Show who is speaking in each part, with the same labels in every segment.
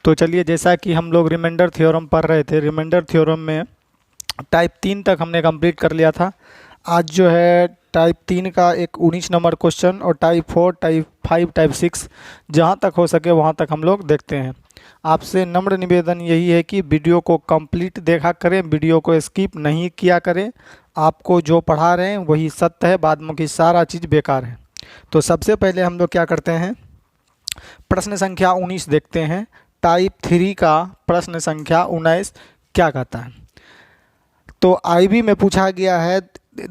Speaker 1: तो चलिए, जैसा कि हम लोग रिमाइंडर थ्योरम पढ़ रहे थे, रिमाइंडर थ्योरम में टाइप 3 तक हमने कंप्लीट कर लिया था। आज जो है टाइप 3 का एक 19 नंबर क्वेश्चन और टाइप 4, टाइप 5, टाइप 6 जहाँ तक हो सके वहाँ तक हम लोग देखते हैं। आपसे नम्र निवेदन यही है कि वीडियो को कंप्लीट देखा करें, वीडियो को स्किप नहीं किया करें। आपको जो पढ़ा रहे हैं वही सत्य है, बाद में की सारा चीज़ बेकार है। तो सबसे पहले हम लोग क्या करते हैं, प्रश्न संख्या 19 देखते हैं। टाइप 3 का प्रश्न संख्या 19 क्या कहता है। तो आईबी में पूछा गया है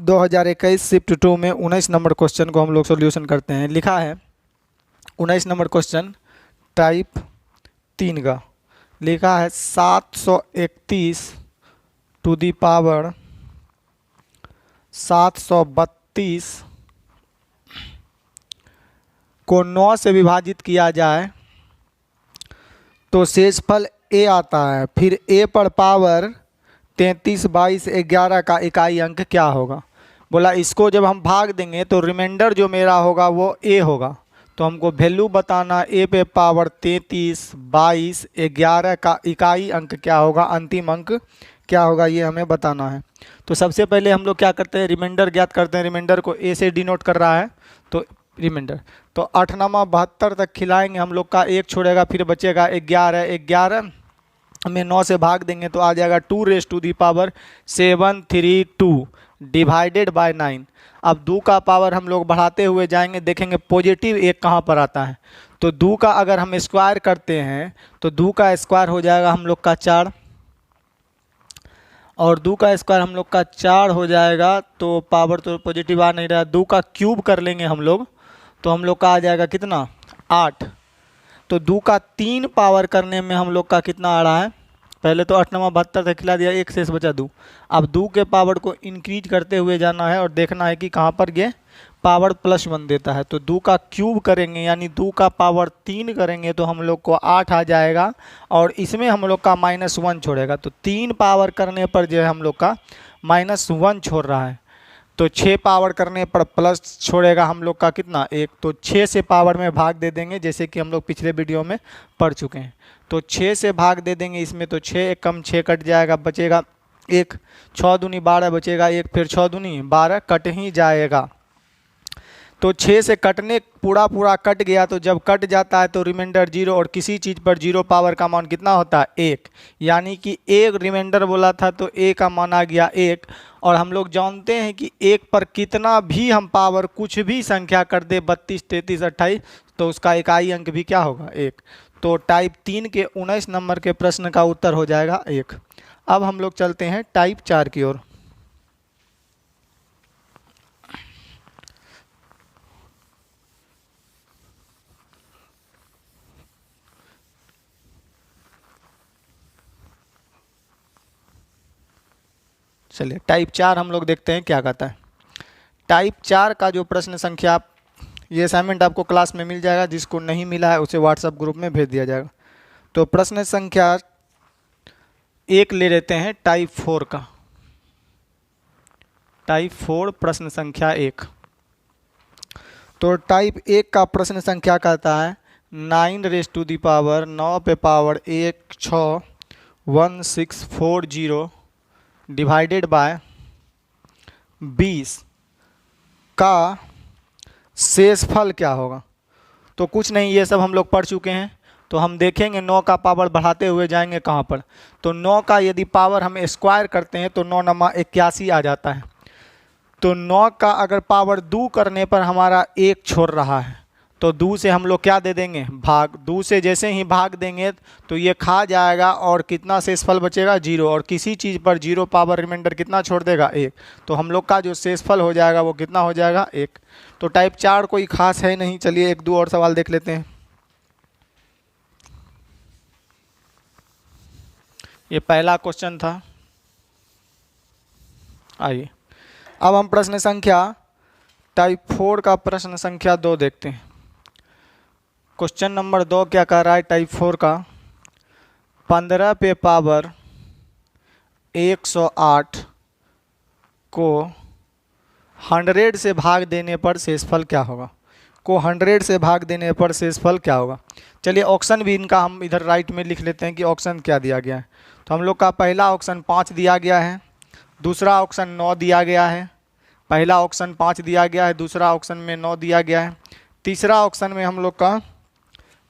Speaker 1: 2021 शिफ्ट 2 में 19 नंबर क्वेश्चन को हम लोग सॉल्यूशन करते हैं। लिखा है 19 नंबर क्वेश्चन टाइप 3 का, लिखा है 731 टू दी पावर 732 को 9 से विभाजित किया जाए तो शेषफल ए आता है। फिर ए पर पावर 33, 22, 11 का इकाई अंक क्या होगा। बोला इसको जब हम भाग देंगे तो रिमाइंडर जो मेरा होगा वो ए होगा। तो हमको वैल्यू बताना, ए पे पावर 33, 22, 11 का इकाई अंक क्या होगा, अंतिम अंक क्या होगा, ये हमें बताना है। तो सबसे पहले हम लोग क्या करते हैं, रिमाइंडर ज्ञात करते हैं। रिमाइंडर को ए से डिनोट कर रहा है तो रिमाइंडर, तो 8 9 72 तक खिलाएंगे हम लोग का, एक छोड़ेगा, फिर बचेगा 11। 11 में 9 से भाग देंगे तो आ जाएगा 2 raise to the power 732 divided by 9। अब 2 का पावर हम लोग बढ़ाते हुए जाएंगे, देखेंगे पॉजिटिव 1 कहाँ पर आता है। तो 2 का अगर हम स्क्वायर करते हैं तो 2 का स्क्वायर हो जाएगा हम लोग का 4, और 2 का स्क्वायर हम लोग का 4 हो जाएगा। तो पावर तो पॉजिटिव आ नहीं रहा, 2 का क्यूब कर लेंगे हम लोग तो हम लोग का आ जाएगा कितना, 8। तो 2 का 3 पावर करने में हम लोग का कितना आ रहा है, पहले तो 8 9 72 तक खिला दिया, एक शेष बचा 2। अब 2 के पावर को इंक्रीज करते हुए जाना है और देखना है कि कहाँ पर ये पावर +1 देता है। तो 2 का क्यूब करेंगे यानी 2 का पावर 3 करेंगे तो हम लोग को 8 आ जाएगा, और इसमें हम लोग का -1 छोड़ेगा। तो 3 पावर करने पर जो है हम लोग का -1 छोड़ रहा है। तो 6 पावर करने पर प्लस छोड़ेगा हम लोग का कितना, 1। तो 6 से पावर में भाग दे देंगे, जैसे कि हम लोग पिछले वीडियो में पढ़ चुके हैं। तो 6 से भाग दे देंगे इसमें, तो 6 एक कम 6 कट जाएगा, बचेगा 1। 6 दूनी 12 बचेगा 1, फिर 6 दूनी 12 कट ही जाएगा। तो 6 से कटने पूरा कट गया। तो जब कट जाता है तो रिमाइंडर 0, और किसी चीज़ पर 0 पावर का मान कितना होता है, 1। यानी कि एक रिमाइंडर बोला था तो ए का मान आ गया 1। और हम लोग जानते हैं कि 1 पर कितना भी हम पावर कुछ भी संख्या कर दे, 32, 33, 28, तो उसका इकाई अंक भी क्या होगा, 1। तो टाइप 3 के 19 नंबर के प्रश्न का उत्तर हो जाएगा 1। अब हम लोग चलते हैं टाइप 4 की ओर। चलिए टाइप 4 हम लोग देखते हैं क्या कहता है। टाइप 4 का जो प्रश्न संख्या, ये असाइनमेंट आपको क्लास में मिल जाएगा, जिसको नहीं मिला है उसे व्हाट्सएप ग्रुप में भेज दिया जाएगा। तो प्रश्न संख्या 1 ले लेते हैं टाइप 4 का। टाइप 4 प्रश्न संख्या 1। तो टाइप 1 का प्रश्न संख्या कहता है 9 रेज़ टू दी पावर 9 पे पावर 1 6 1640 डिवाइडेड बाय 20 का शेषफल क्या होगा। तो कुछ नहीं, ये सब हम लोग पढ़ चुके हैं। तो हम देखेंगे 9 का पावर बढ़ाते हुए जाएंगे कहाँ पर। तो 9 का यदि पावर हम स्क्वायर करते हैं तो 9 9 81 आ जाता है। तो 9 का अगर पावर 2 करने पर हमारा 1 छोड़ रहा है, तो 2 से हम लोग क्या दे देंगे, भाग। 2 से जैसे ही भाग देंगे तो ये खा जाएगा, और कितना शेषफल बचेगा, 0। और किसी चीज़ पर 0 पावर रिमाइंडर कितना छोड़ देगा, 1। तो हम लोग का जो शेषफल हो जाएगा वो कितना हो जाएगा, 1। तो टाइप 4 कोई खास है नहीं। चलिए 1 2 और सवाल देख लेते हैं। ये पहला क्वेश्चन था। आइए अब हम प्रश्न संख्या टाइप 4 का प्रश्न संख्या 2 देखते हैं। क्वेश्चन नंबर 2 क्या कह रहा है टाइप 4 का, 15 पे पावर 108 को 100 से भाग देने पर शेषफल क्या होगा। को 100 से भाग देने पर शेषफल क्या होगा। चलिए ऑप्शन भी इनका हम इधर राइट में लिख लेते हैं कि ऑप्शन क्या दिया गया है। तो हम लोग का पहला ऑप्शन 5 दिया गया है, दूसरा ऑप्शन 9 दिया गया है। पहला ऑप्शन 5 दिया गया है, दूसरा ऑप्शन में 9 दिया गया है, तीसरा ऑप्शन में हम लोग का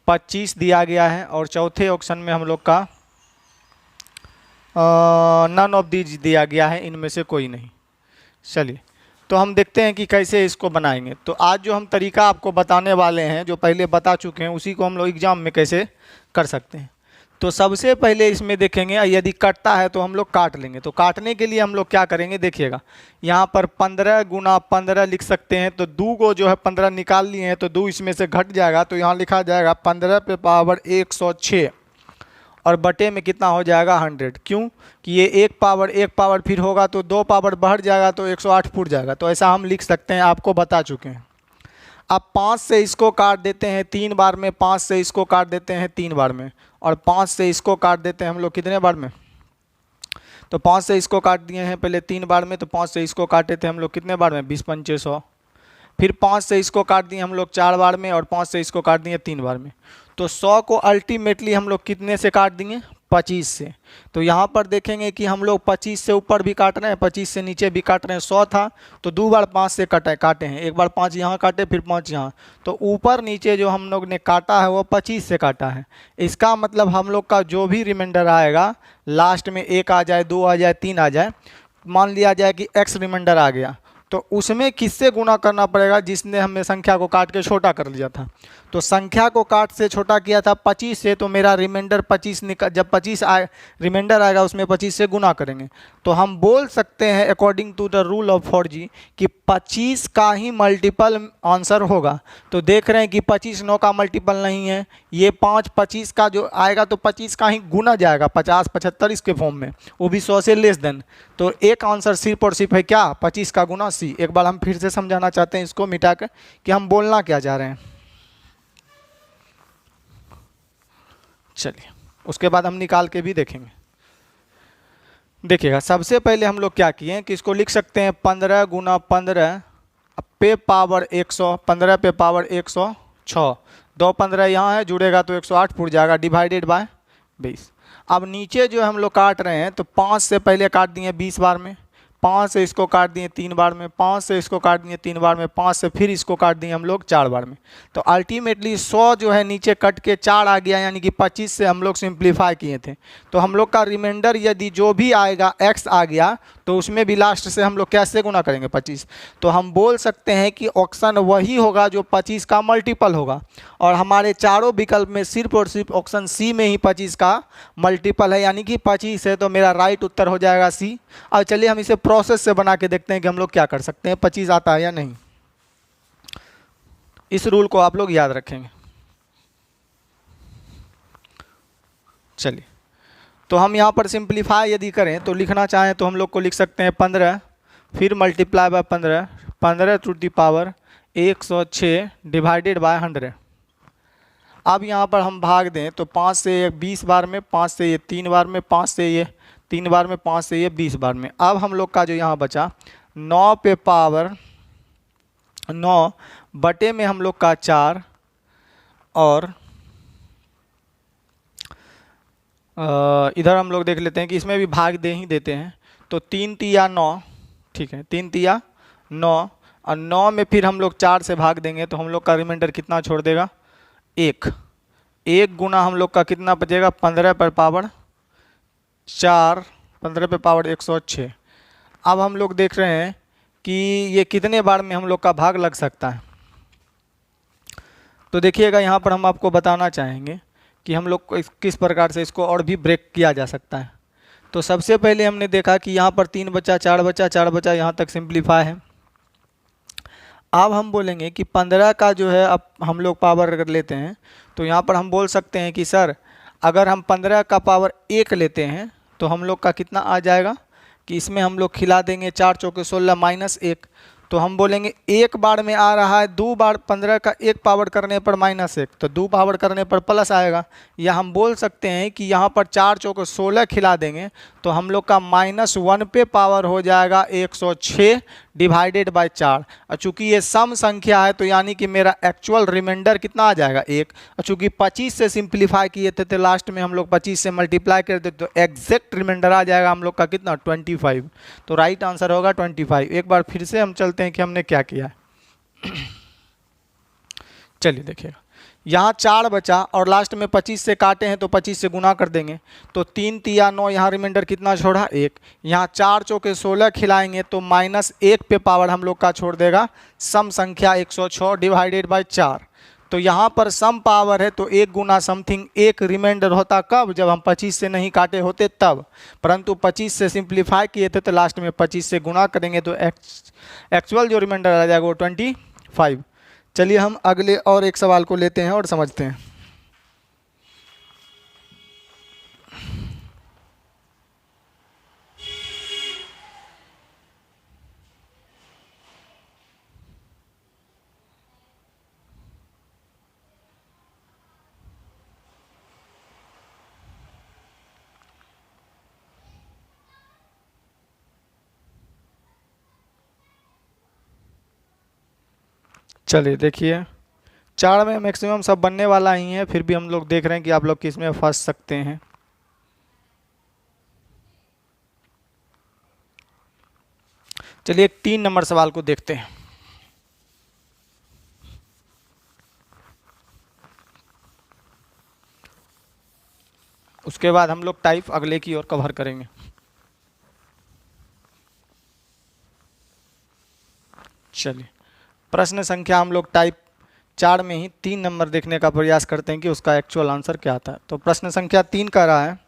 Speaker 1: 25 दिया गया है और चौथे ऑप्शन में हम लोग का नन ऑफ दीज दिया गया है, इनमें से कोई नहीं। चलिए तो हम देखते हैं कि कैसे इसको बनाएंगे। तो आज जो हम तरीका आपको बताने वाले हैं, जो पहले बता चुके हैं, उसी को हम लोग एग्जाम में कैसे कर सकते हैं। तो सबसे पहले इसमें देखेंगे यदि कटता है तो हम लोग काट लेंगे। तो काटने के लिए हम लोग क्या करेंगे, देखिएगा यहाँ पर 15 गुना 15 लिख सकते हैं। तो 2 को जो है 15 निकाल लिए हैं तो 2 इसमें से घट जाएगा, तो यहाँ लिखा जाएगा 15 पे पावर 106 और बटे में कितना हो जाएगा 100। क्यों कि ये एक पावर फिर होगा तो 2 पावर बढ़ जाएगा तो 108 फुट जाएगा। तो ऐसा हम लिख सकते हैं, आपको बता चुके हैं। अब 5 से इसको काट देते हैं 3 बार में, 5 से इसको काट देते हैं 3 बार में, और 5 से इसको काट देते हैं हम लोग कितने बार में। तो 5 से इसको काट दिए हैं पहले 3 बार में, तो 5 से इसको काटे थे हम लोग कितने बार में 20 पंचे 100। फिर 5 से इसको काट दिए हम लोग 4 बार में और 5 से इसको काट दिए 3 बार में। तो 100 को अल्टीमेटली हम लोग कितने से काट देंगे 25 से। तो यहाँ पर देखेंगे कि हम लोग 25 से ऊपर भी काट रहे हैं, 25 से नीचे भी काट रहे हैं। 100 था तो 2 बार 5 से काटे हैं, एक बार 5 यहाँ काटे फिर 5 यहाँ। तो ऊपर नीचे जो हम लोग ने काटा है वो 25 से काटा है। इसका मतलब हम लोग का जो भी रिमाइंडर आएगा लास्ट में 1 आ जाए, 2 आ जाए, 3 आ जाए, मान लिया जाए कि x रिमाइंडर आ गया, तो उसमें किससे गुना करना पड़ेगा, जिसने हमें संख्या को काट के छोटा कर लिया था। तो संख्या को काट से छोटा किया था 25 से, तो मेरा रिमाइंडर 25 निकल, जब 25 आए रिमाइंडर आएगा उसमें 25 से गुना करेंगे। तो हम बोल सकते हैं according to the rule of 4G कि 25 का ही मल्टीपल आंसर होगा। तो देख रहे हैं कि 25 9 का मल्टीपल नहीं है, ये 5 25 का जो आएगा तो 25 का ही गुना जाएगा, 50 75 इसके फॉर्म में, वो भी 100 से लेस देन। तो एक आंसर सिर्फ और सिर्फ है क्या 25 का गुना सी। एक बार हम फिर से समझाना चाहते हैं इसको मिटा कर कि हम बोलना क्या चाह रहे हैं। चलिए उसके बाद हम निकाल के भी देखेंगे। देखिएगा सबसे पहले हम लोग क्या किए कि इसको लिख सकते हैं 15 गुना 15 पे पावर 100, 15 पे पावर 106, 2 15 यहाँ है जुड़ेगा तो 108 फुट जाएगा, डिवाइडेड बाय 20। अब नीचे जो हम लोग काट रहे हैं तो 5 से पहले काट दिए 20 बार में, 5 से इसको काट दिए 3 बार में, 5 से इसको काट दिए 3 बार में, 5 से फिर इसको काट दिए हम लोग 4 बार में। तो अल्टीमेटली 100 जो है नीचे कट के 4 आ गया, यानी कि 25 से हम लोग सिंप्लीफाई किए थे। तो हम लोग का रिमाइंडर यदि जो भी आएगा x आ गया तो उसमें भी लास्ट से हम लोग कैसे गुना करेंगे 25। तो हम बोल सकते हैं कि ऑप्शन वही होगा जो 25 का मल्टीपल होगा, और हमारे चारों विकल्प में सिर्फ और सिर्फ ऑप्शन सी में ही 25 का मल्टीपल है, यानी कि 25 है। तो मेरा राइट उत्तर हो जाएगा सी। अब चलिए हम इसे प्रोसेस से बना के देखते हैं कि हम लोग क्या कर सकते हैं, 25 आता है या नहीं। इस रूल को आप लोग याद रखेंगे। चलिए तो हम यहाँ पर सिंप्लीफाई यदि करें तो लिखना चाहें तो हम लोग को लिख सकते हैं 15 फिर multiply by 15, 15 to the power 106 divided by 100। अब यहाँ पर हम भाग दें तो 5 से ये 20 बार में, 5 से ये 3 बार में, 5 से ये 3 बार में, 5 से ये 20 बार में। अब हम लोग का जो यहाँ बचा 9 पे पावर 9 बटे में हम लोग का 4, और इधर हम लोग देख लेते हैं कि इसमें भी भाग दे ही देते हैं। तो 3 तिया 9, ठीक है 3 तिया 9, और 9 में फिर हम लोग 4 से भाग देंगे तो हम लोग का रिमाइंडर कितना छोड़ देगा 1। 1 गुना हम लोग का कितना बचेगा 15 पर पावर 4, 15 पे पावर 106। अब हम लोग देख रहे हैं कि ये कितने बार में हम लोग का भाग लग सकता है। तो देखिएगा यहाँ पर हम आपको बताना चाहेंगे कि हम लोग को किस प्रकार से इसको और भी ब्रेक किया जा सकता है। तो सबसे पहले हमने देखा कि यहाँ पर 3 बचा, 4 बचा, 4 बचा, यहाँ तक सिंप्लीफाई है। अब हम बोलेंगे कि 15 का जो है अब हम लोग पावर अगर लेते हैं तो यहाँ पर हम बोल सकते हैं कि सर अगर हम 15 का पावर 1 लेते हैं तो हम लोग का कितना आ जाएगा कि इसमें हम लोग खिला देंगे 4 चौके 16 माइनस 1। तो हम बोलेंगे 1 बार में आ रहा है, 2 बार 15 का 1 पावर करने पर -1, तो 2 पावर करने पर प्लस आएगा। या हम बोल सकते हैं कि यहाँ पर 4 चौके 16 खिला देंगे तो हम लोग का -1 पे पावर हो जाएगा 106 डिवाइडेड बाय 4। और चूंकि ये सम संख्या है तो यानी कि मेरा एक्चुअल रिमाइंडर कितना आ जाएगा 1। और चूंकि 25 से सिंप्लीफाई किए थे तो लास्ट में हम लोग 25 से मल्टीप्लाई कर देते तो एग्जैक्ट रिमाइंडर आ जाएगा हम लोग का कितना 25। तो राइट आंसर होगा 25। एक बार फिर से हम चलते हैं कि हमने क्या किया है। चलिए देखिएगा, यहाँ 4 बचा और लास्ट में 25 से काटे हैं तो 25 से गुना कर देंगे तो 3 तिया 9, यहाँ रिमाइंडर कितना छोड़ा 1। यहाँ 4 चौके 16 खिलाएंगे तो -1 पे पावर हम लोग का छोड़ देगा सम संख्या 106 डिवाइडेड बाय 4। तो यहाँ पर सम पावर है तो 1 गुना समथिंग 1 रिमाइंडर होता कब, जब हम 25 से नहीं काटे होते तब, परंतु 25 से सिंप्लीफाई किए थे तो लास्ट में 25 से गुना करेंगे तो एक्चुअल जो रिमाइंडर आ जाएगा वो 25। चलिए हम अगले और एक सवाल को लेते हैं और समझते हैं। चलिए देखिए, 4 में मैक्सिमम सब बनने वाला ही है, फिर भी हम लोग देख रहे हैं कि आप लोग किस में फंस सकते हैं। चलिए 3 नंबर सवाल को देखते हैं। उसके बाद हम लोग टाइप अगले की ओर कवर करेंगे। चलिए प्रश्न संख्या हम लोग टाइप 4 में ही 3 नंबर देखने का प्रयास करते हैं कि उसका एक्चुअल आंसर क्या आता है। तो प्रश्न संख्या 3 कह रहा है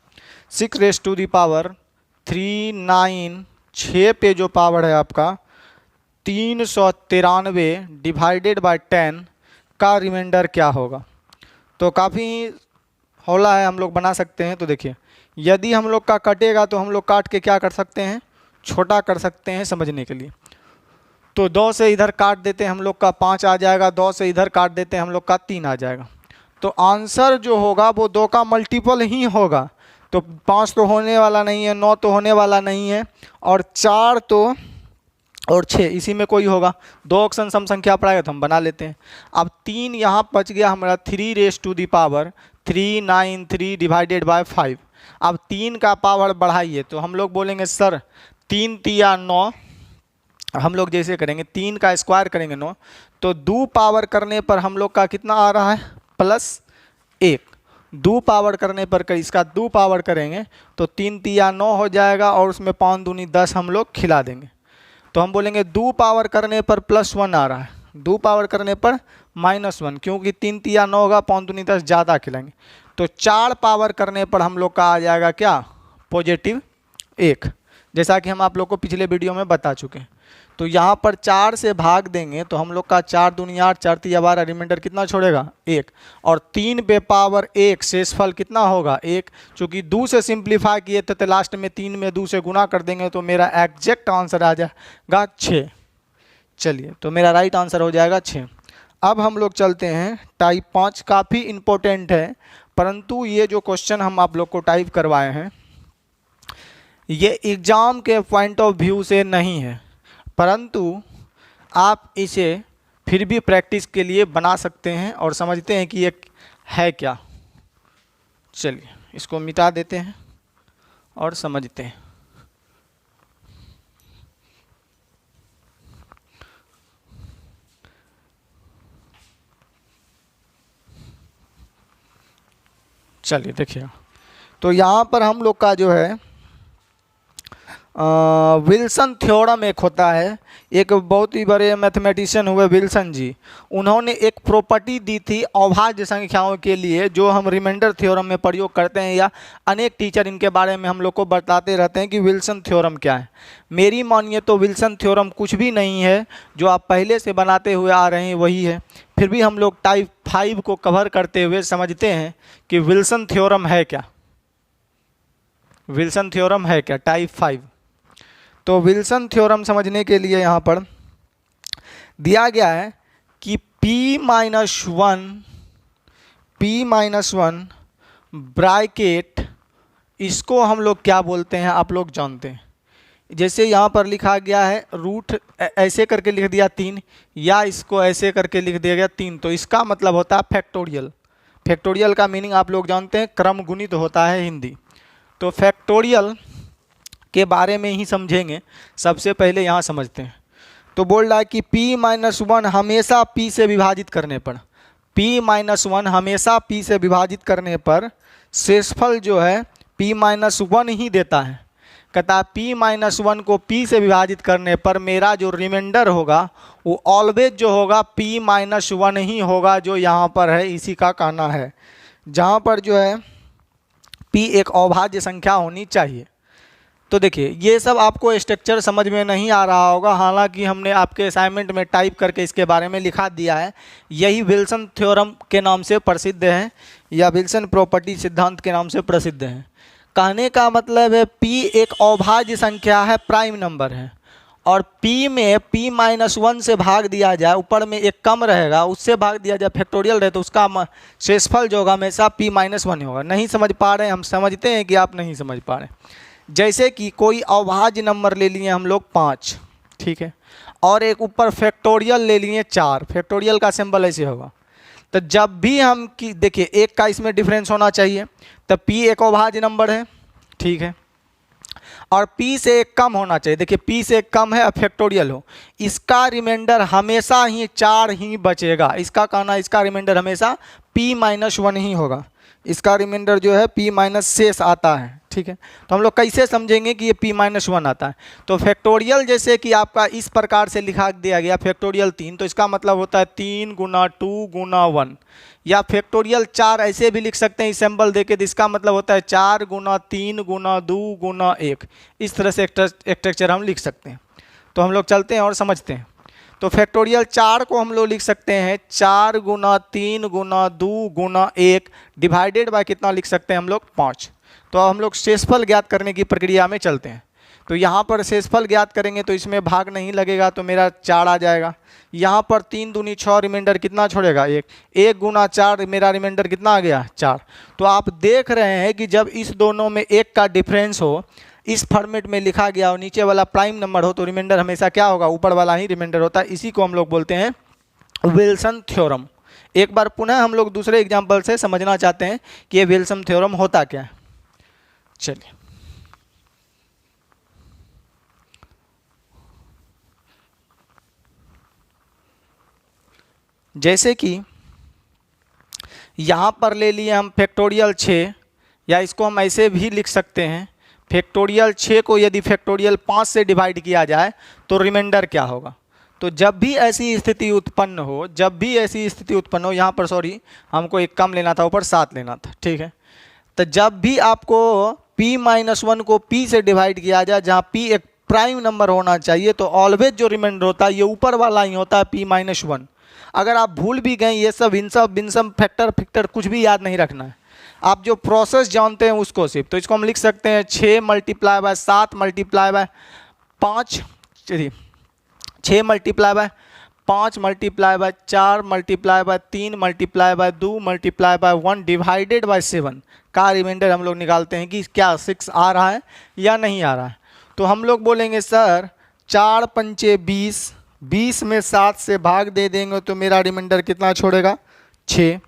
Speaker 1: 6⁻³ 6 पे जो पावर है आपका 393 डिवाइडेड बाय 10 का रिमाइंडर क्या होगा। तो काफ़ी हौला है, हम लोग बना सकते हैं। तो देखिए, यदि हम लोग का कटेगा तो हम लोग काट के क्या कर सकते हैं, छोटा कर सकते हैं समझने के लिए। तो 2 से इधर काट देते हैं हम लोग का 5 आ जाएगा, 2 से इधर काट देते हैं हम लोग का 3 आ जाएगा। तो आंसर जो होगा वो 2 का मल्टीपल ही होगा। तो 5 तो होने वाला नहीं है, 9 तो होने वाला नहीं है, और 4 तो और 6 इसी में कोई होगा। 2 ऑप्शन सम संख्या पर आएगा तो हम बना लेते हैं। अब 3 यहाँ बच गया हमारा 3⁻³ डिवाइडेड बाय 5। अब 3 का पावर बढ़ाइए तो हम लोग बोलेंगे सर 3 तिया 9, हम लोग जैसे करेंगे 3 का स्क्वायर करेंगे 9, तो 2 पावर करने पर हम लोग का कितना आ रहा है +1। 2 पावर करने पर इसका 2 पावर करेंगे तो 3 तिया 9 हो जाएगा और उसमें 5 दूनी 10 हम लोग खिला देंगे। तो हम बोलेंगे 2 पावर करने पर +1 आ रहा है, 2 पावर करने पर -1, क्योंकि 3 तिया 9 होगा, 5 दूनी 10 ज़्यादा खिलाएंगे। तो 4 पावर करने पर हम लोग का आ जाएगा क्या +1, जैसा कि हम आप लोग को पिछले वीडियो में बता चुके हैं। तो यहाँ पर 4 से भाग देंगे तो हम लोग का 4 दूनी 8, 4 तिया 12, रिमाइंडर कितना छोड़ेगा 1, और 3 पे पावर 1 शेषफल कितना होगा 1। चूँकि 2 से सिंप्लीफाई किए थे तो लास्ट में 3 में 2 से गुना कर देंगे तो मेरा एग्जैक्ट आंसर आ जाएगा 6। चलिए तो मेरा राइट आंसर हो जाएगा 6। अब हम लोग चलते हैं टाइप 5, काफ़ी इम्पोर्टेंट है, परंतु ये जो क्वेश्चन हम आप लोग को टाइप करवाए हैं ये एग्ज़ाम के पॉइंट ऑफ व्यू से नहीं है, परंतु आप इसे फिर भी प्रैक्टिस के लिए बना सकते हैं और समझते हैं कि ये है क्या। चलिए इसको मिटा देते हैं और समझते हैं। चलिए देखिए, तो यहाँ पर हम लोग का जो है विल्सन थ्योरम एक होता है, एक बहुत ही बड़े मैथमेटिशियन हुए विल्सन जी, उन्होंने एक प्रॉपर्टी दी थी अभाज्य संख्याओं के लिए जो हम रिमाइंडर थ्योरम में प्रयोग करते हैं, या अनेक टीचर इनके बारे में हम लोग को बताते रहते हैं कि विल्सन थ्योरम क्या है। मेरी मानिए तो विल्सन थ्योरम कुछ भी नहीं है, जो आप पहले से बनाते हुए आ रहे हैं वही है। फिर भी हम लोग टाइप 5 को कवर करते हुए समझते हैं कि विल्सन थ्योरम है क्या, विल्सन थ्योरम है क्या टाइप 5। तो विल्सन थ्योरम समझने के लिए यहाँ पर दिया गया है कि P-1 ब्रैकेट, इसको हम लोग क्या बोलते हैं आप लोग जानते हैं। जैसे यहाँ पर लिखा गया है रूट ऐसे करके लिख दिया 3, या इसको ऐसे करके लिख दिया गया 3, तो इसका मतलब होता है फैक्टोरियल। फैक्टोरियल का मीनिंग आप लोग जानते हैं, क्रम गुणित होता है हिंदी। तो फैक्टोरियल के बारे में ही समझेंगे। सबसे पहले यहाँ समझते हैं। तो बोल रहा है कि p-1 हमेशा p से विभाजित करने पर, p-1 हमेशा p से विभाजित करने पर शेषफल जो है p-1 ही देता है। कहता है p-1 को p से विभाजित करने पर मेरा जो रिमाइंडर होगा वो ऑलवेज जो होगा p-1 ही होगा, जो यहाँ पर है इसी का कहना है। जहाँ पर जो है p एक अभाज्य संख्या होनी चाहिए। तो देखिए ये सब आपको स्ट्रक्चर समझ में नहीं आ रहा होगा, हालांकि हमने आपके असाइनमेंट में टाइप करके इसके बारे में लिखा दिया है। यही विल्सन थ्योरम के नाम से प्रसिद्ध है, या विल्सन प्रॉपर्टी सिद्धांत के नाम से प्रसिद्ध है। कहने का मतलब है p एक अभाज्य संख्या है, प्राइम नंबर है, और p में p-1 से भाग दिया जाए, ऊपर में एक कम रहेगा उससे भाग दिया जाए, फैक्टोरियल रहे तो उसका शेषफल जो होगा हमेशा p-1 होगा। नहीं समझ पा रहे हैं? हम समझते हैं कि आप नहीं समझ पा रहे। जैसे कि कोई अभाज्य नंबर ले लिए हम लोग 5, ठीक है, और एक ऊपर फैक्टोरियल ले लिए 4, फैक्टोरियल का सिंबल ऐसे होगा। तो जब भी हम कि देखिए एक का इसमें डिफरेंस होना चाहिए, तो p एक अभाज्य नंबर है, ठीक है, और p से एक कम होना चाहिए। देखिए p से एक कम है और फैक्टोरियल हो, इसका रिमाइंडर हमेशा ही 4 ही बचेगा। इसका कहना इसका रिमाइंडर हमेशा p-1 ही होगा। इसका रिमाइंडर जो है p- शेष आता है, ठीक है। तो हम लोग कैसे समझेंगे कि ये p-1 आता है? तो फैक्टोरियल जैसे कि आपका इस प्रकार से लिखा दिया गया फैक्टोरियल 3, तो इसका मतलब होता है 3 गुना 2 गुना 1, या फैक्टोरियल 4 ऐसे भी लिख सकते हैं इस सिंबल देके, तो इसका मतलब होता है 4 गुना 3 गुना 2 गुना 1। इस तरह से स्ट्रक्चर हम लिख सकते हैं। तो हम लोग चलते हैं और समझते हैं। तो फैक्टोरियल 4 को हम लोग लिख सकते हैं 4 गुना 3 गुना 2 गुना 1 डिवाइडेड बाय कितना लिख सकते हैं हम लोग 5। तो हम लोग शेषफल ज्ञात करने की प्रक्रिया में चलते हैं। तो यहाँ पर शेषफल ज्ञात करेंगे तो इसमें भाग नहीं लगेगा, तो मेरा 4 आ जाएगा। यहाँ पर 3 दूनी 6, रिमाइंडर कितना छोड़ेगा 1, 1 गुना 4 मेरा रिमाइंडर कितना आ गया 4। तो आप देख रहे हैं कि जब इस दोनों में 1 का डिफरेंस हो, इस फॉर्मेट में लिखा गया और नीचे वाला प्राइम नंबर हो, तो रिमाइंडर हमेशा क्या होगा, ऊपर वाला ही रिमाइंडर होता है। इसी को हम लोग बोलते हैं विल्सन थ्योरम। एक बार पुनः हम लोग दूसरे एग्जाम्पल से समझना चाहते हैं कि ये विल्सन थ्योरम होता क्या है। चलिए, जैसे कि यहाँ पर ले लिए हम फैक्टोरियल 6, या इसको हम ऐसे भी लिख सकते हैं फैक्टोरियल 6 को यदि फैक्टोरियल 5 से डिवाइड किया जाए तो रिमाइंडर क्या होगा। तो जब भी ऐसी स्थिति उत्पन्न हो, यहाँ पर सॉरी हमको एक कम लेना था, ऊपर 7 लेना था, ठीक है। तो जब भी आपको p-1 को p से डिवाइड किया जाए, जहाँ p एक प्राइम नंबर होना चाहिए, तो ऑलवेज जो रिमाइंडर होता है ये ऊपर वाला ही होता है p-1। अगर आप भूल भी गए ये सब बिनसम फैक्टर कुछ भी याद नहीं रखना है, आप जो प्रोसेस जानते हैं उसको सिर्फ। तो इसको हम लिख सकते हैं 6 मल्टीप्लाई बाय 7 मल्टीप्लाई बाय 5, चलिए 6 multiply by 5 multiply by 4 multiply by 3 multiply by 2 multiply by 1 divided by 7 का रिमाइंडर हम लोग निकालते हैं कि क्या 6 आ रहा है या नहीं आ रहा है। तो हम लोग बोलेंगे सर 4 पंचे 20, 20 में 7 से भाग दे देंगे तो मेरा रिमाइंडर कितना छोड़ेगा 6।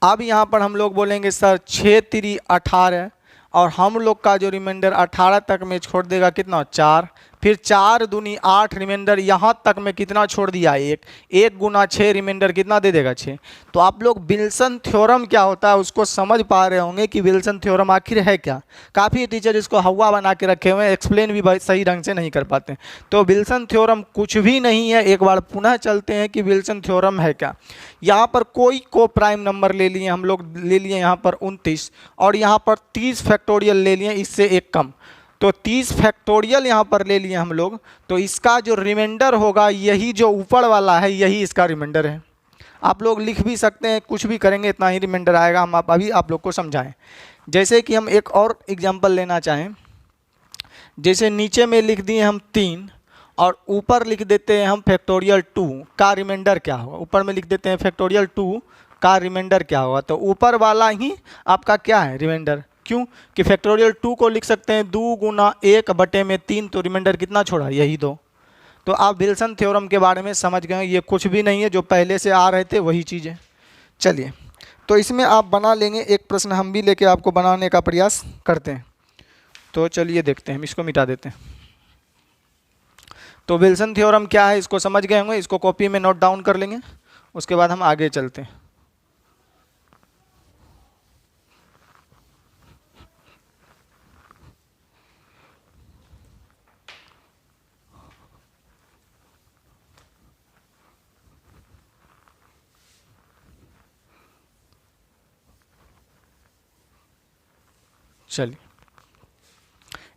Speaker 1: अब यहाँ पर हम लोग बोलेंगे सर 6 3 18, और हम लोग का जो रिमाइंडर 18 तक में छोड़ देगा कितना 4, फिर 4 दूनी 8 रिमाइंडर यहाँ तक में कितना छोड़ दिया 1, 1 गुना 6 रिमाइंडर कितना दे देगा 6। तो आप लोग विल्सन थ्योरम क्या होता है उसको समझ पा रहे होंगे कि विल्सन थ्योरम आखिर है क्या। काफ़ी टीचर इसको हवा बना के रखे हुए हैं, एक्सप्लेन भी सही ढंग से नहीं कर पाते। तो विल्सन थ्योरम कुछ भी नहीं है। एक बार पुनः चलते हैं कि विल्सन थ्योरम है क्या। यहाँ पर कोई को प्राइम नंबर ले लिए हम लोग, ले लिए यहाँ पर 29, और यहाँ पर 30 फैक्टोरियल ले लिए इससे एक कम, तो 30 फैक्टोरियल यहाँ पर ले लिए हम लोग। तो इसका जो रिमाइंडर होगा यही जो ऊपर वाला है यही इसका रिमाइंडर है। आप लोग लिख भी सकते हैं, कुछ भी करेंगे इतना ही रिमाइंडर आएगा। हम अभी आप लोग को समझाएं। जैसे कि हम एक और एग्जांपल लेना चाहें, जैसे नीचे में लिख दिए हम 3 और ऊपर लिख देते हैं हम फैक्टोरियल 2 का रिमाइंडर क्या होगा। ऊपर में लिख देते हैं फैक्टोरियल 2 का रिमाइंडर क्या होगा। तो ऊपर वाला ही आपका क्या है रिमाइंडर, क्यों कि फैक्टोरियल 2 को लिख सकते हैं 2 गुना 1/3, तो रिमाइंडर कितना छोड़ा, यही 2। तो आप विल्सन थ्योरम के बारे में समझ गए, ये कुछ भी नहीं है, जो पहले से आ रहे थे वही चीज़ें। चलिए, तो इसमें आप बना लेंगे, एक प्रश्न हम भी लेके आपको बनाने का प्रयास करते हैं। तो चलिए देखते हैं, हम इसको मिटा देते हैं। तो विल्सन थ्योरम क्या है इसको समझ गए होंगे, इसको कॉपी में नोट डाउन कर लेंगे, उसके बाद हम आगे चलते हैं। चलिए,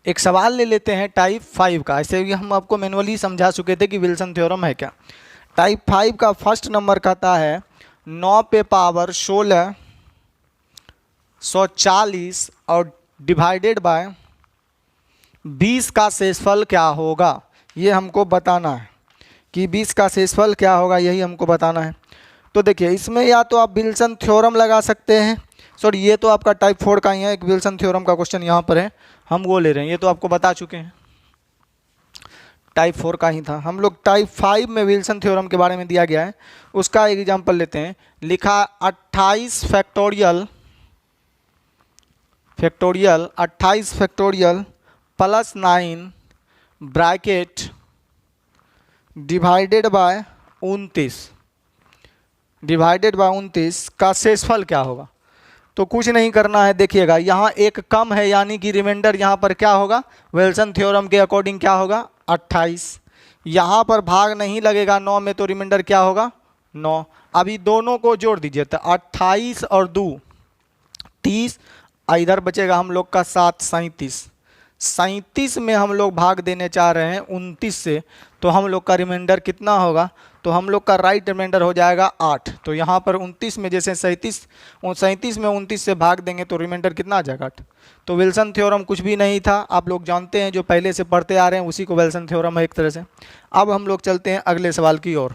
Speaker 1: एक सवाल ले लेते हैं टाइप 5 का। ऐसे भी हम आपको मैनुअली समझा चुके थे कि विल्सन थ्योरम है क्या। टाइप 5 का फर्स्ट नंबर कहता है 9 पे पावर 16 140 और डिवाइडेड बाय 20 का शेषफल क्या होगा, ये हमको बताना है कि 20 का शेषफल क्या होगा, यही हमको बताना है। तो देखिए, इसमें या तो आप विल्सन थ्योरम लगा सकते हैं, सॉरी ये तो आपका टाइप 4 का ही है, एक विल्सन थ्योरम का क्वेश्चन यहाँ पर है, हम वो ले रहे हैं, ये तो आपको बता चुके हैं, टाइप 4 का ही था। हम लोग टाइप 5 में विल्सन थ्योरम के बारे में दिया गया है, उसका एक एग्जाम्पल लेते हैं। लिखा 28 factorial 28 factorial plus 9 bracket divided by 29 का शेषफल क्या होगा। तो कुछ नहीं करना है, देखिएगा यहाँ एक कम है, यानी कि रिमाइंडर यहाँ पर क्या होगा, विल्सन थ्योरम के अकॉर्डिंग क्या होगा 28। यहाँ पर भाग नहीं लगेगा 9 में, तो रिमाइंडर क्या होगा 9। अभी दोनों को जोड़ दीजिए, तो 28 और 2 30, इधर बचेगा हम लोग का 7 37 में हम लोग भाग देने चाह रहे हैं 29 से, तो हम लोग का रिमाइंडर कितना होगा, तो हम लोग का राइट रिमाइंडर हो जाएगा 8। तो यहाँ पर 29 में जैसे 37 में 29 से भाग देंगे तो रिमाइंडर कितना आ जाएगा 8। तो विल्सन थ्योरम कुछ भी नहीं था, आप लोग जानते हैं, जो पहले से पढ़ते आ रहे हैं उसी को विल्सन थ्योरम है एक तरह से। अब हम लोग चलते हैं अगले सवाल की ओर।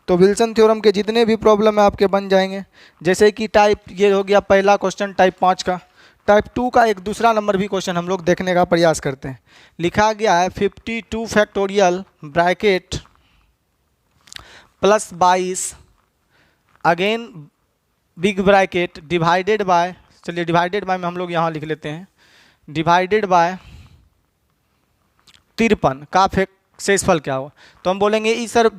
Speaker 1: तो विल्सन थ्योरम के जितने भी प्रॉब्लम है आपके बन जाएंगे, जैसे कि टाइप, ये हो गया पहला क्वेश्चन टाइप 5 का। टाइप 2 का एक दूसरा नंबर भी क्वेश्चन हम लोग देखने का प्रयास करते हैं। लिखा गया है 52 factorial bracket plus 22 again big bracket divided by, चलिए डिवाइडेड बाय में हम लोग यहाँ लिख लेते हैं, डिवाइडेड बाय 53 का शेषफल क्या होगा। तो हम बोलेंगे इस सर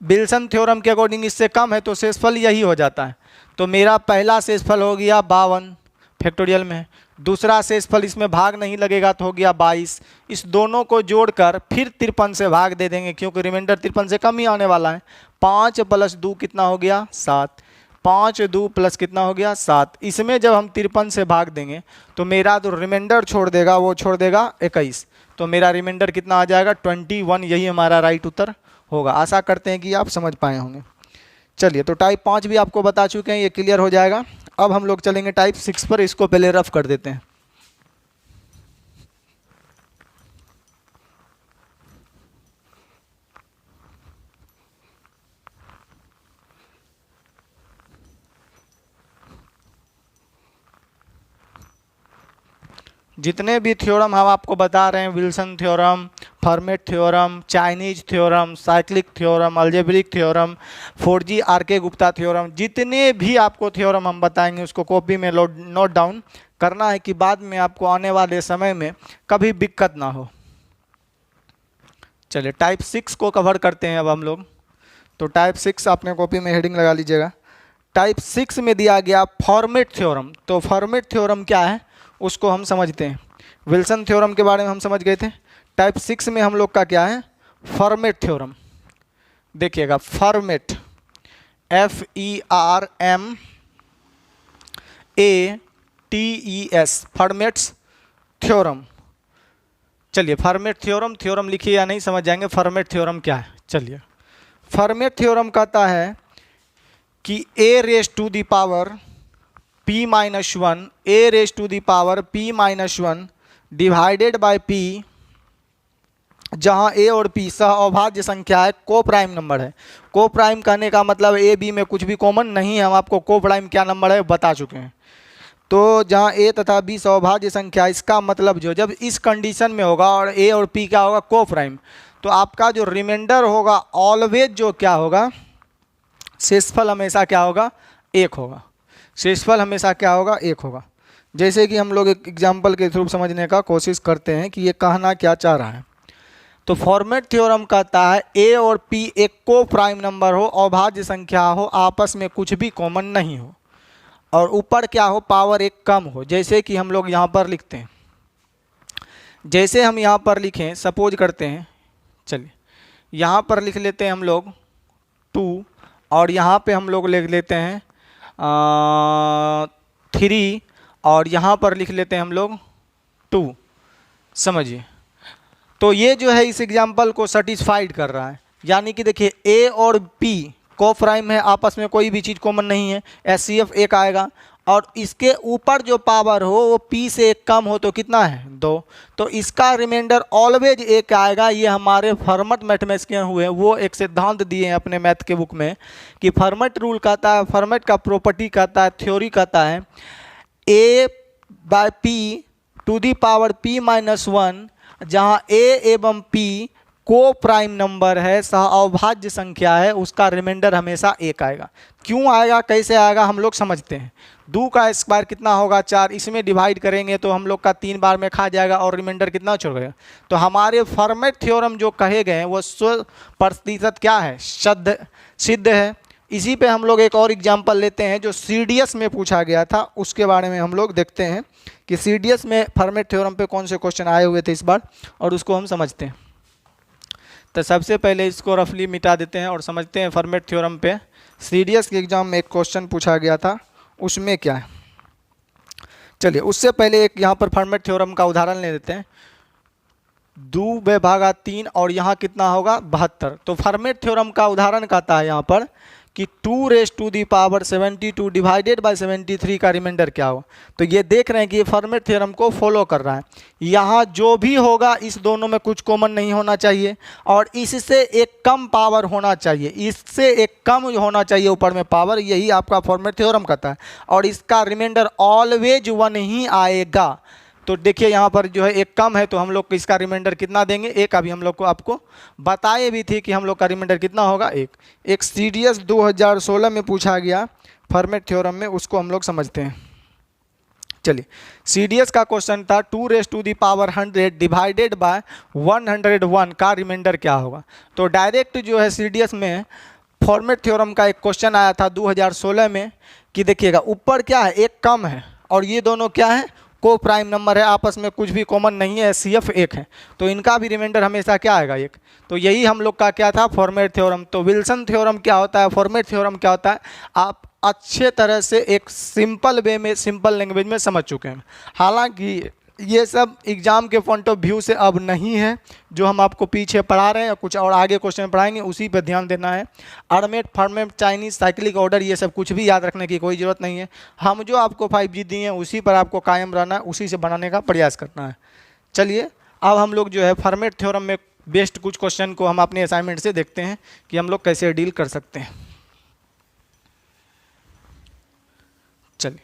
Speaker 1: विल्सन थ्योरम के अकॉर्डिंग इससे कम है तो शेषफल यही हो जाता है। तो मेरा पहला शेषफल हो गया 52 फैक्टोरियल में, दूसरा शेषफल इसमें भाग नहीं लगेगा तो हो गया 22। इस दोनों को जोड़कर फिर 53 से भाग दे देंगे, क्योंकि रिमाइंडर 53 से कम ही आने वाला है। 5 + 2 कितना हो गया 7, 5 2 प्लस कितना हो गया 7। इसमें जब हम 53 से भाग देंगे तो मेरा जो रिमाइंडर छोड़ देगा वो छोड़ देगा 21, तो मेरा रिमाइंडर कितना आ जाएगा 21। यही हमारा राइट उत्तर होगा। आशा करते हैं कि आप समझ पाए होंगे। चलिए, तो टाइप 5 भी आपको बता चुके हैं, ये क्लियर हो जाएगा। अब हम लोग चलेंगे टाइप 6 पर, इसको पहले रफ कर देते हैं। जितने भी थ्योरम हम आपको बता रहे हैं, Wilson theorem, Fermat theorem, Chinese theorem, cyclic theorem, algebraic theorem, 4G R K. Gupta theorem, जितने भी आपको थ्योरम हम बताएंगे उसको कॉपी में नोट डाउन करना है कि बाद में आपको आने वाले समय में कभी दिक्कत ना हो। चलिए, टाइप 6 को कवर करते हैं अब हम लोग। तो टाइप 6 आपने कॉपी में हेडिंग लगा लीजिएगा। टाइप 6 में दिया गया फॉर्मेट थ्योरम। तो फॉर्मेट थ्योरम क्या है उसको हम समझते हैं। विल्सन थ्योरम के बारे में हम समझ गए थे। टाइप 6 में हम लोग का क्या है, फॉर्मेट थ्योरम। देखिएगा, फॉर्मेट FERMATES, फॉर्मेट्स थ्योरम। चलिए, फॉर्मेट थ्योरम लिखिए या नहीं समझ जाएंगे फॉर्मेट थ्योरम क्या है। चलिए, फॉर्मेट थ्योरम कहता है कि a⁻⁻p−1 a⁻⁻p−1 divided by p, जहां a और p सह अभाज्य संख्या है, को प्राइम नंबर है। को प्राइम कहने का मतलब a b में कुछ भी कॉमन नहीं है, हम आपको को प्राइम क्या नंबर है बता चुके हैं। तो जहाँ ए तथा बी सौभाज्य संख्या, इसका मतलब जो जब इस कंडीशन में होगा और ए और पी क्या होगा, को प्राइम, तो आपका जो रिमाइंडर होगा ऑलवेज जो क्या होगा, शेषफल हमेशा क्या होगा, एक होगा। शेषफल हमेशा क्या होगा, एक होगा। जैसे कि हम लोग एक एग्जाम्पल के थ्रू समझने का कोशिश करते हैं कि ये कहना क्या चाह रहा है। तो फॉर्मेट थ्योरम कहता है ए और पी एक को प्राइम नंबर हो, अभाज्य संख्या हो, आपस में कुछ भी कॉमन नहीं हो, और ऊपर क्या हो, पावर एक कम हो। जैसे कि हम लोग यहाँ पर लिखते हैं, जैसे हम यहाँ पर लिखें, सपोज करते हैं, चलिए यहाँ पर लिख लेते हैं हम लोग 2, और यहाँ पे हम लोग लिख लेते हैं 3, और यहाँ पर लिख लेते हैं हम लोग 2। समझिए, तो ये जो है इस एग्जाम्पल को सेटिस्फाइड कर रहा है। यानी कि देखिए ए और पी को प्राइम है, आपस में कोई भी चीज़ कॉमन नहीं है, एचसीएफ एक आएगा, और इसके ऊपर जो पावर हो वो पी से एक कम हो तो कितना है, 2, तो इसका रिमाइंडर ऑलवेज एक आएगा। ये हमारे फॉर्मेट मैथमेटिशियन हुए, वो एक सिद्धांत दिए हैं अपने मैथ के बुक में कि फॉर्मेट रूल कहता है, फॉर्मेट का प्रॉपर्टी कहता है, थ्योरी कहता है, a by p to the power p minus 1, जहाँ a एवं p को प्राइम नंबर है, सह अविभाज्य संख्या है, उसका रिमाइंडर हमेशा एक आएगा। क्यों आएगा, कैसे आएगा, हम लोग समझते हैं। 2 का स्क्वायर कितना होगा, 4, इसमें डिवाइड करेंगे तो हम लोग का 3 बार में खा जाएगा और रिमाइंडर कितना छोड़ गया। तो हमारे फॉर्मेट थ्योरम जो कहे गए हैं वो 100% क्या है, सिद्ध है। इसी पे हम लोग एक और एग्जाम्पल लेते हैं जो सीडीएस में पूछा गया था, उसके बारे में हम लोग देखते हैं कि सीडीएस में फॉर्मेट थ्योरम पे कौन से क्वेश्चन आए हुए थे इस बार, और उसको हम समझते हैं। तो सबसे पहले इसको रफली मिटा देते हैं और समझते हैं फॉर्मेट थ्योरम पे सीडीएस के एग्जाम में एक क्वेश्चन पूछा गया था, उसमें क्या है। चलिए उससे पहले एक यहाँ पर फॉर्मेट थ्योरम का उदाहरण ले लेते हैं। 2/3 और यहाँ कितना होगा, 72। तो फॉर्मेट थ्योरम का उदाहरण कहता है यहाँ पर कि 2⁻72 डिवाइडेड बाय 73 का रिमाइंडर क्या हो। तो ये देख रहे हैं कि ये फॉर्मेट थ्योरम को फॉलो कर रहा है। यहाँ जो भी होगा इस दोनों में कुछ कॉमन नहीं होना चाहिए, और इससे एक कम पावर होना चाहिए, इससे एक कम होना चाहिए ऊपर में पावर, यही आपका फॉर्मेट थ्योरम कहता है। और इसका रिमाइंडर ऑलवेज 1 ही आएगा। तो देखिए यहाँ पर जो है एक कम है, तो हम लोग इसका रिमाइंडर कितना देंगे, एक। अभी हम लोग को आपको बताए भी थी कि हम लोग का रिमाइंडर कितना होगा, एक सीडीएस 2016 में पूछा गया फॉर्मेट थ्योरम में, उसको हम लोग समझते हैं। चलिए सीडीएस का क्वेश्चन था 2⁻100 डिवाइडेड बाय 101 का रिमाइंडर क्या होगा। तो डायरेक्ट जो है सीडीएस में फॉर्मेट थ्योरम का एक क्वेश्चन आया था 2016 में कि देखिएगा ऊपर क्या है, एक कम है, और ये दोनों क्या है, को प्राइम नंबर है, आपस में कुछ भी कॉमन नहीं है, एचसीएफ एक है, तो इनका भी रिमाइंडर हमेशा क्या आएगा, एक। तो यही हम लोग का क्या था, फॉर्मेट थ्योरम। तो विल्सन थ्योरम क्या होता है, फॉर्मेट थ्योरम क्या होता है, आप अच्छे तरह से एक सिंपल वे में, सिंपल लैंग्वेज में समझ चुके हैं। हालांकि ये सब एग्जाम के पॉइंट ऑफ व्यू से अब नहीं है, जो हम आपको पीछे पढ़ा रहे हैं, कुछ और आगे क्वेश्चन पढ़ाएंगे, उसी पे ध्यान देना है। अरमेट, फॉर्मेट, चाइनीज, साइक्लिक ऑर्डर, ये सब कुछ भी याद रखने की कोई ज़रूरत नहीं है। हम जो आपको 5G दिए हैं उसी पर आपको कायम रहना है, उसी से बनाने का प्रयास करना है। चलिए अब हम लोग जो है फॉर्मेट थ्योरम में बेस्ट कुछ क्वेश्चन को हम अपने असाइनमेंट से देखते हैं कि हम लोग कैसे डील कर सकते हैं। चलिए,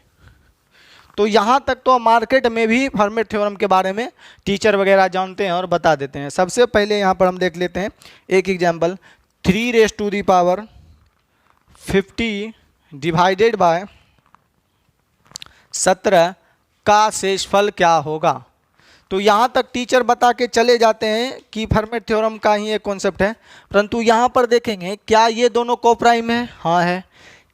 Speaker 1: तो यहाँ तक तो मार्केट में भी फॉर्मेट थ्योरम के बारे में टीचर वगैरह जानते हैं और बता देते हैं। सबसे पहले यहाँ पर हम देख लेते हैं एक एग्जाम्पल, 3⁻50 डिवाइडेड बाय 17 का शेषफल क्या होगा। तो यहाँ तक टीचर बता के चले जाते हैं कि फॉर्मेट थ्योरम का ही एक कॉन्सेप्ट है, परंतु यहाँ पर देखेंगे क्या ये दोनों को प्राइम है, हाँ है।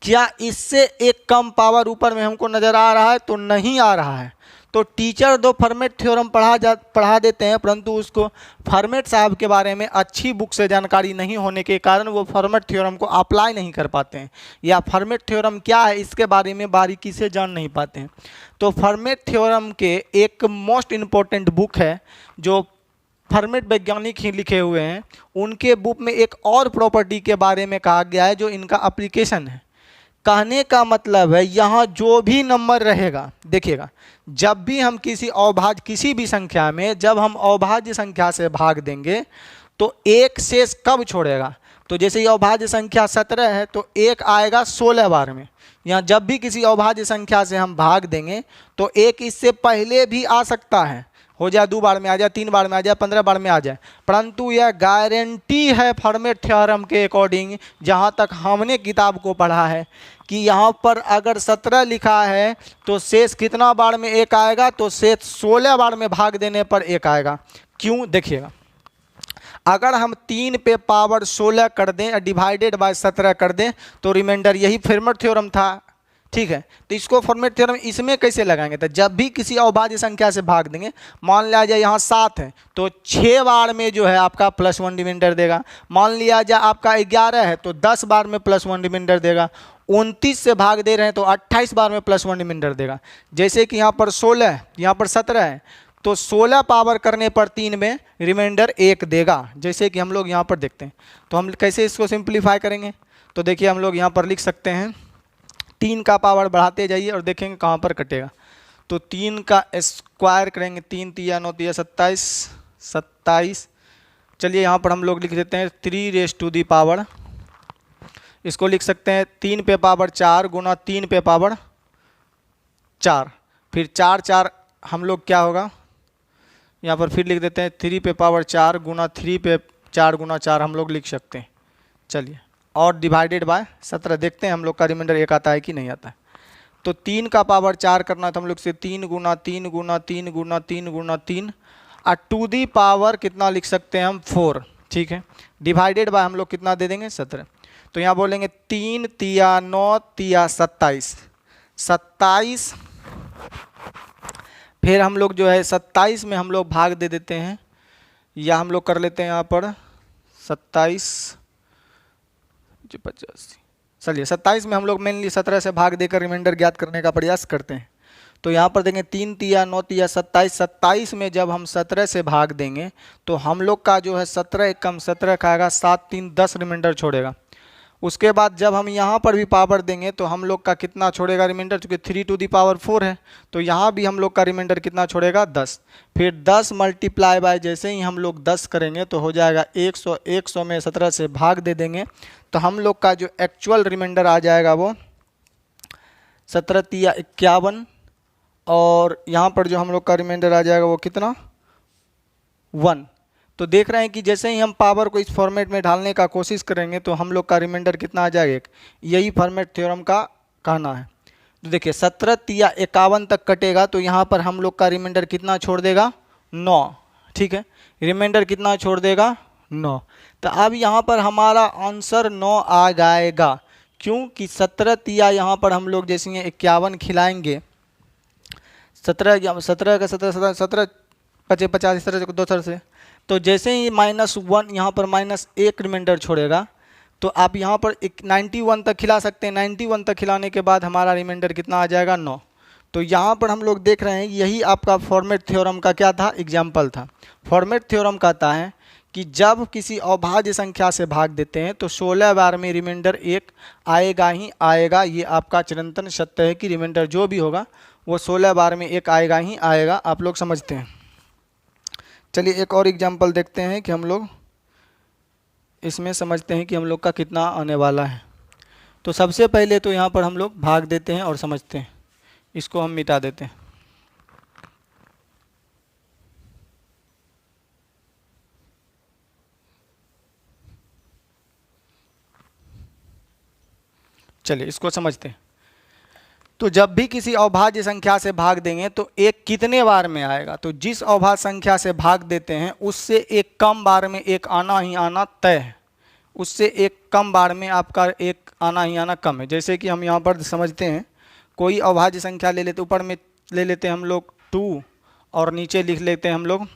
Speaker 1: क्या इससे एक कम पावर ऊपर में हमको नज़र आ रहा है, तो नहीं आ रहा है। तो टीचर दो फॉर्मेट थ्योरम पढ़ा देते हैं, परंतु उसको फॉर्मेट साहब के बारे में अच्छी बुक से जानकारी नहीं होने के कारण वो फॉर्मेट थ्योरम को अप्लाई नहीं कर पाते हैं, या फॉर्मेट थ्योरम क्या है इसके बारे में बारीकी से जान नहीं पाते हैं। तो फॉर्मेट थ्योरम के एक मोस्ट इम्पोर्टेंट बुक है जो फॉर्मेट वैज्ञानिक ही लिखे हुए हैं, उनके बुक में एक और प्रॉपर्टी के बारे में कहा गया है जो इनका एप्लीकेशन है। कहने का मतलब है यहाँ जो भी नंबर रहेगा, देखिएगा जब भी हम किसी भी संख्या में जब हम अविभाज्य संख्या से भाग देंगे तो एक शेष कब छोड़ेगा। तो जैसे ये अविभाज्य संख्या 17 है तो एक आएगा 16 बार में, यहाँ जब भी किसी अभाज्य संख्या से हम भाग देंगे तो एक इससे पहले भी आ सकता है, हो जाए 2 बार में आ जाए, 3 बार में आ जाए, 15 बार में आ जाए, परंतु यह गारंटी है फॉर्मेट थ्योरम के अकॉर्डिंग, जहाँ तक हमने किताब को पढ़ा है, कि यहाँ पर अगर 17 लिखा है तो शेष कितना बार में 1 आएगा, तो शेष 16 बार में भाग देने पर 1 आएगा। क्यों, देखिएगा, अगर हम 3 पे पावर 16 कर दें डिवाइडेड बाय 17 कर दें तो रिमाइंडर, यही फॉर्मेट थ्योरम था, ठीक है। तो इसको फॉर्मेट थ्योरम इसमें कैसे लगाएंगे, तो जब भी किसी अभाज्य संख्या से भाग देंगे, मान लिया जाए यहाँ 7 है तो 6 बार में जो है आपका +1 रिमाइंडर देगा, मान लिया जाए आपका 11 है तो 10 बार में +1 रिमाइंडर देगा, 29 से भाग दे रहे हैं तो 28 बार में +1 रिमाइंडर देगा। जैसे कि यहाँ पर 16 है, यहाँ पर 17 है, तो 16 पावर करने पर 3 में रिमाइंडर 1 देगा, जैसे कि हम लोग यहाँ पर देखते हैं। तो हम कैसे इसको सिंप्लीफाई करेंगे, तो देखिए हम लोग यहाँ पर लिख सकते हैं 3 का पावर बढ़ाते जाइए और देखेंगे कहाँ पर कटेगा। तो 3 का स्क्वायर करेंगे, 3 तिया 9 तिया 27, 27, चलिए यहाँ पर हम लोग लिख देते हैं 3⁻⁴, इसको लिख सकते हैं 3 पे पावर 4 गुना 3 पे पावर 4, फिर 4 4 हम लोग क्या होगा, यहाँ पर फिर लिख देते हैं 3 पे पावर 4 गुना 3 पे 4 गुना 4 हम लोग लिख सकते हैं। चलिए, और डिवाइडेड बाय 17, देखते हैं हम लोग का रिमाइंडर 1 आता है कि नहीं आता है। तो 3 का पावर 4 करना तो हम लोग से 3 गुना 3 गुना 3 गुना 3 गुना 3 और टू दी पावर कितना लिख सकते हैं हम 4, ठीक है। डिवाइडेड बाय हम लोग कितना दे देंगे 17, तो यहाँ बोलेंगे 3 तिया 9 तिया 27, 27, फिर हम लोग जो है 27 में हम लोग भाग दे देते हैं, या हम लोग कर लेते हैं यहाँ पर 27 85, चलिए 27 में हम लोग मेनली 17 से भाग देकर रिमाइंडर ज्ञात करने का प्रयास करते हैं। तो यहाँ पर देंगे 3 तिया 9 तिया 27, 27 में जब हम 17 से भाग देंगे तो हम लोग का जो है 17 कम 17 खाएगा, 7 3 10 रिमाइंडर छोड़ेगा। उसके बाद जब हम यहाँ पर भी पावर देंगे तो हम लोग का कितना छोड़ेगा रिमाइंडर, चूँकि 3⁴ है तो यहाँ भी हम लोग का रिमाइंडर कितना छोड़ेगा 10, फिर 10 मल्टीप्लाई बाय जैसे ही हम लोग 10 करेंगे तो हो जाएगा 100, 100 में 17 से भाग दे देंगे तो हम लोग का जो एक्चुअल रिमाइंडर आ जाएगा वो 17 तिया 51, और यहाँ पर जो हम लोग का रिमाइंडर आ जाएगा वो कितना 1। तो देख रहे हैं कि जैसे ही हम पावर को इस फॉर्मेट में ढालने का कोशिश करेंगे तो हम लोग का रिमाइंडर कितना आ जाएगा 1, यही फॉर्मेट थ्योरम का कहना है। तो देखिए 17 तिया 51 तक कटेगा तो यहाँ पर हम लोग का रिमाइंडर कितना छोड़ देगा 9, ठीक है, रिमाइंडर कितना छोड़ देगा 9। तो अब यहाँ पर हमारा आंसर 9 आ जाएगा, क्योंकि 17 तिया यहाँ पर हम लोग जैसे 51 खिलाएंगे, 17 का 17 पचे 50 इस तरह से 2 तरह से, तो जैसे ही -1 यहाँ पर -1 रिमाइंडर छोड़ेगा तो आप यहाँ पर 91 तक खिला सकते हैं। 91 तक खिलाने के बाद हमारा रिमाइंडर कितना आ जाएगा 9। तो यहाँ पर हम लोग देख रहे हैं यही आपका फॉर्मेट थ्योरम का क्या था, एग्जाम्पल था। फॉर्मेट थ्योरम कहता है कि जब किसी अभाज्य संख्या से भाग देते हैं तो 16 बार में रिमाइंडर 1 आएगा ही आएगा। ये आपका चिरंतन सत्य है कि रिमाइंडर जो भी होगा वो 16 बार में 1 आएगा ही आएगा, आप लोग समझते हैं। चलिए एक और एग्जाम्पल देखते हैं कि हम लोग इसमें समझते हैं कि हम लोग का कितना आने वाला है। तो सबसे पहले तो यहाँ पर हम लोग भाग देते हैं और समझते हैं, इसको हम मिटा देते हैं। चलिए इसको समझते हैं। तो जब भी किसी अभाज्य संख्या से भाग देंगे तो एक कितने बार में आएगा, तो जिस अभाज्य संख्या से भाग देते हैं उससे एक कम बार में एक आना ही आना तय है, उससे एक कम बार में आपका एक आना ही आना कम है। जैसे कि हम यहाँ पर समझते हैं, कोई अभाज्य संख्या ले लेते, ऊपर में ले लेते हैं हम लोग 2 और नीचे लिख लेते हैं हम लोग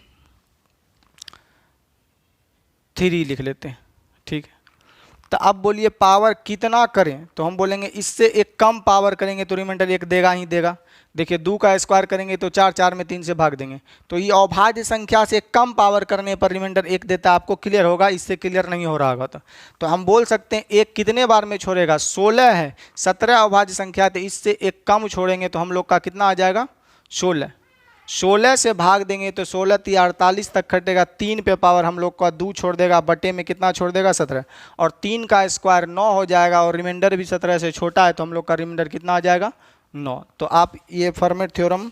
Speaker 1: 3 लिख लेते हैं, ठीक है। तो अब बोलिए पावर कितना करें, तो हम बोलेंगे इससे एक कम पावर करेंगे तो रिमाइंडर 1 देगा ही देगा। देखिए 2 का स्क्वायर करेंगे तो 4, 4 में 3 से भाग देंगे, तो ये अभाज्य संख्या से कम पावर करने पर रिमाइंडर 1 देता है। आपको क्लियर होगा, इससे क्लियर नहीं हो रहा होगा तो हम बोल सकते हैं 1 कितने बार में छोड़ेगा, 16 है, 17 अभाज्य संख्या, तो इससे एक कम छोड़ेंगे तो हम लोग का कितना आ जाएगा 16, 16 से भाग देंगे तो 16 3 48 तक कटेगा, 3 पे पावर हम लोग का 2 छोड़ देगा, बटे में कितना छोड़ देगा 17, और 3 का स्क्वायर 9 हो जाएगा, और रिमाइंडर भी 17 से छोटा है तो हम लोग का रिमाइंडर कितना आ जाएगा 9। तो आप ये फॉर्मेट थ्योरम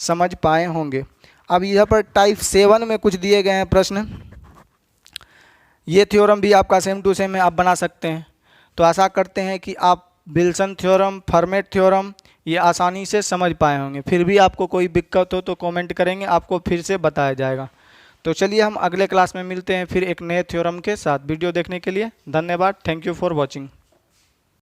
Speaker 1: समझ पाए होंगे। अब यहाँ पर टाइप 7 में कुछ दिए गए हैं प्रश्न। ये थ्योरम भी आपका सेम टू सेम है, आप बना सकते हैं। तो आशा करते हैं कि आप विल्सन थ्योरम, फॉर्मेट थ्योरम ये आसानी से समझ पाए होंगे। फिर भी आपको कोई दिक्कत हो तो कमेंट करेंगे, आपको फिर से बताया जाएगा। तो चलिए हम अगले क्लास में मिलते हैं फिर एक नए थ्योरम के साथ। वीडियो देखने के लिए धन्यवाद। Thank you for watching.